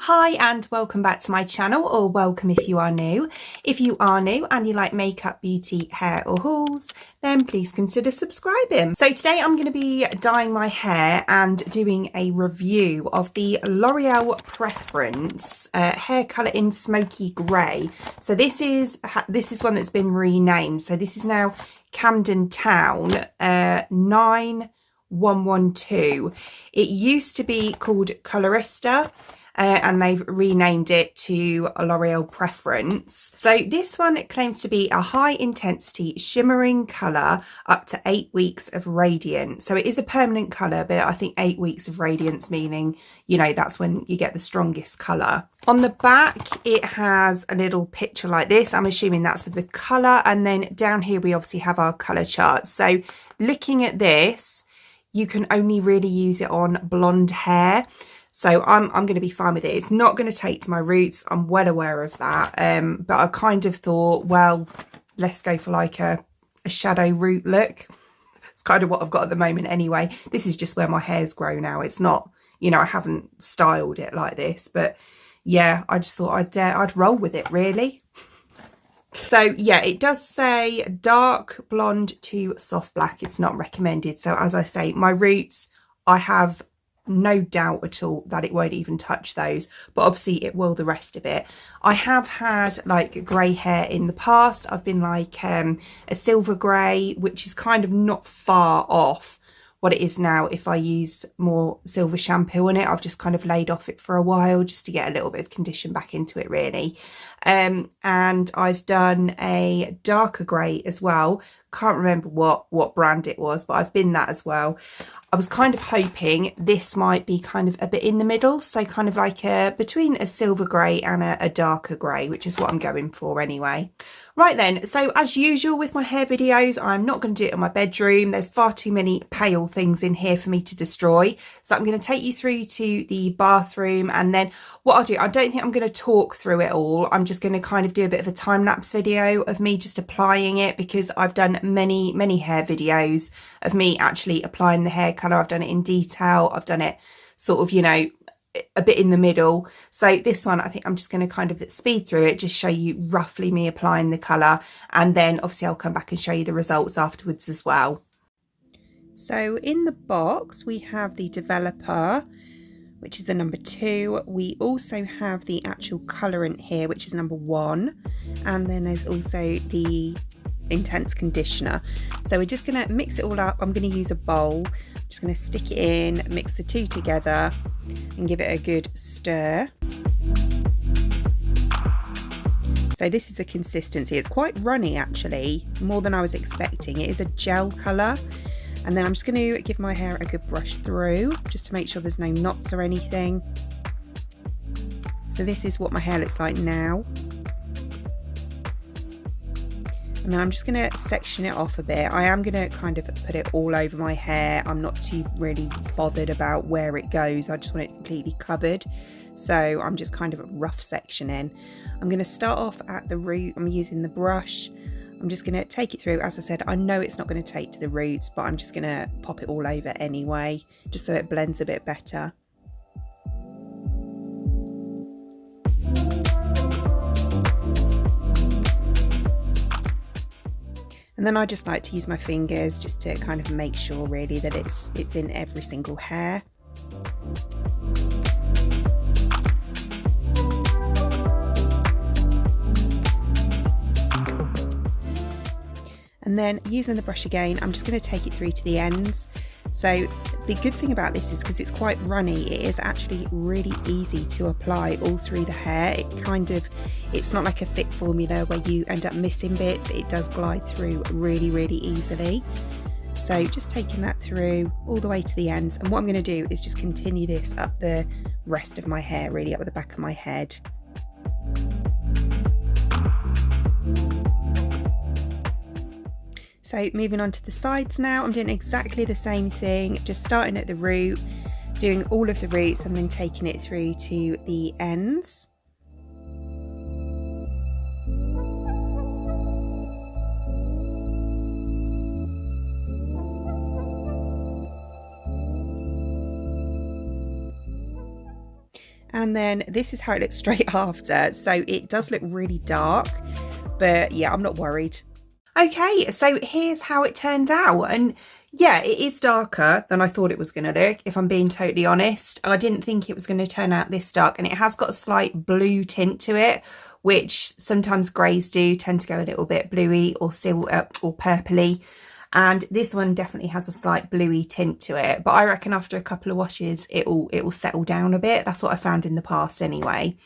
Hi and welcome back to my channel, or welcome if you are new. If you are new and you like makeup, beauty, hair or hauls, then please consider subscribing. So today I'm going to be dyeing my hair and doing a review of the L'Oreal Preference hair colour in Smoky Grey. So this is one that's been renamed. So this is now Camden Town 9112. It used to be called Colorista. And they've renamed it to L'Oreal Preference. So this one claims to be a high intensity shimmering colour up to 8 weeks of radiance. So it is a permanent colour, but I think 8 weeks of radiance meaning, you know, that's when you get the strongest colour. On the back, it has a little picture like this. I'm assuming that's of the colour. And then down here, we obviously have our colour charts. So looking at this, you can only really use it on blonde hair. So I'm going to be fine with it. It's not going to take to my roots. I'm well aware of that. But I kind of thought, well, let's go for like a shadow root look. It's kind of what I've got at the moment anyway. This is just where my hair's grown now. It's not, you know, I haven't styled it like this. But yeah, I just thought I'd roll with it, really. So yeah, it does say dark blonde to soft black. It's not recommended. So as I say, my roots, I have no doubt at all that it won't even touch those, but obviously it will the rest of it. I have had like grey hair in the past. I've been like a silver grey, which is kind of not far off what it is now if I use more silver shampoo on it. I've just kind of laid off it for a while just to get a little bit of condition back into it, really. And I've done a darker grey as well. Can't remember what brand it was, but I've been that as well. I was kind of hoping this might be kind of a bit in the middle, so kind of like between a silver grey and a darker grey, which is what I'm going for anyway. Right then, so as usual with my hair videos, I'm not going to do it in my bedroom. There's far too many pale things in here for me to destroy. So I'm going to take you through to the bathroom, and then what I'll do, I don't think I'm going to talk through it all. I'm just going to kind of do a bit of a time-lapse video of me just applying it, because I've done many hair videos of me actually applying the hair colour. I've done it in detail. I've done it sort of, you know, a bit in the middle. So this one, I think I'm just going to kind of speed through it, just show you roughly me applying the colour, and then obviously I'll come back and show you the results afterwards as well. So in the box we have the developer, which is the number 2. We also have the actual colourant here, which is number 1, and then there's also the intense conditioner. So we're just going to mix it all up. I'm going to use a bowl. I'm just going to stick it in, mix the two together and give it a good stir. So this is the consistency. It's quite runny actually, more than I was expecting. It is a gel colour. And then I'm just going to give my hair a good brush through, just to make sure there's no knots or anything. So this is what my hair looks like now. And then I'm just going to section it off a bit. I am going to kind of put it all over my hair. I'm not too really bothered about where it goes. I just want it completely covered. So I'm just kind of rough sectioning. I'm going to start off at the root. I'm using the brush. I'm just going to take it through. As I said, I know it's not going to take to the roots, but I'm just going to pop it all over anyway, just so it blends a bit better. And then I just like to use my fingers just to kind of make sure really that it's in every single hair. And then using the brush again, I'm just going to take it through to the ends. So the good thing about this is because it's quite runny, it is actually really easy to apply all through the hair. It's not like a thick formula where you end up missing bits. It does glide through really easily. So just taking that through all the way to the ends. And what I'm going to do is just continue this up the rest of my hair, really up at the back of my head. So moving on to the sides now, I'm doing exactly the same thing, just starting at the root, doing all of the roots and then taking it through to the ends. And then this is how it looks straight after. So it does look really dark, but yeah, I'm not worried. Okay, so here's how it turned out. And yeah, it is darker than I thought it was going to look, if I'm being totally honest. I didn't think it was going to turn out this dark, and it has got a slight blue tint to it, which sometimes greys do tend to go a little bit bluey or or purpley. And this one definitely has a slight bluey tint to it, but I reckon after a couple of washes it will settle down a bit. That's what I found in the past anyway.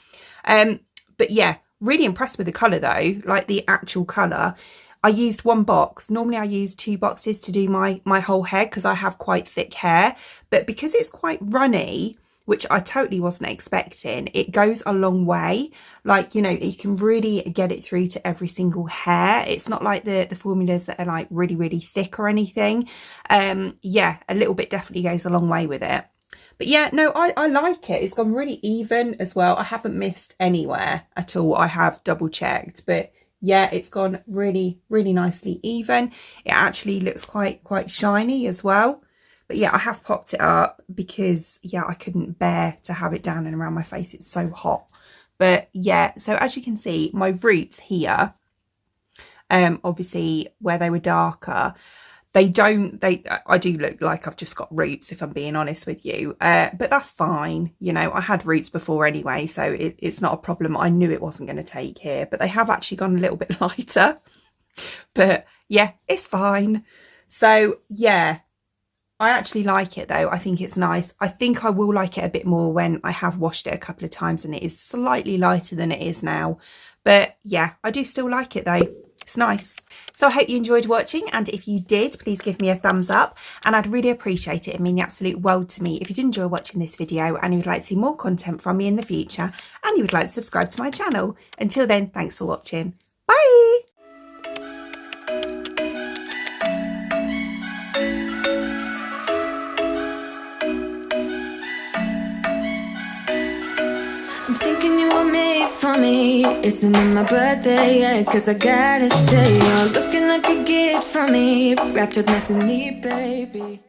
But yeah, really impressed with the colour though, like the actual colour. I used one box. Normally I use 2 boxes to do my whole head because I have quite thick hair, but because it's quite runny, which I totally wasn't expecting, it goes a long way. Like, you know, you can really get it through to every single hair. It's not like the formulas that are like really, really thick or anything. Yeah, a little bit definitely goes a long way with it. But yeah, no, I like it. It's gone really even as well. I haven't missed anywhere at all. I have double checked, but yeah, it's gone really, really nicely even. It actually looks quite shiny as well. But yeah, I have popped it up because, yeah, I couldn't bear to have it down and around my face. It's so hot. But yeah, so as you can see, my roots here, obviously where they were darker, I do look like I've just got roots, if I'm being honest with you. But that's fine. You know, I had roots before anyway, so it's not a problem. I knew it wasn't going to take here, but they have actually gone a little bit lighter. But yeah, it's fine. So yeah, I actually like it though. I think it's nice. I think I will like it a bit more when I have washed it a couple of times and it is slightly lighter than it is now. But yeah, I do still like it though. It's nice. So I hope you enjoyed watching, and if you did, please give me a thumbs up, and I'd really appreciate it. It'd mean the absolute world to me if you did enjoy watching this video and you would like to see more content from me in the future, and you would like to subscribe to my channel. Until then, thanks for watching. Bye! I'm thinking you were made for me. Isn't it my birthday yet? Cause I gotta say, you're looking like a gift for me, wrapped up nice and neat, baby.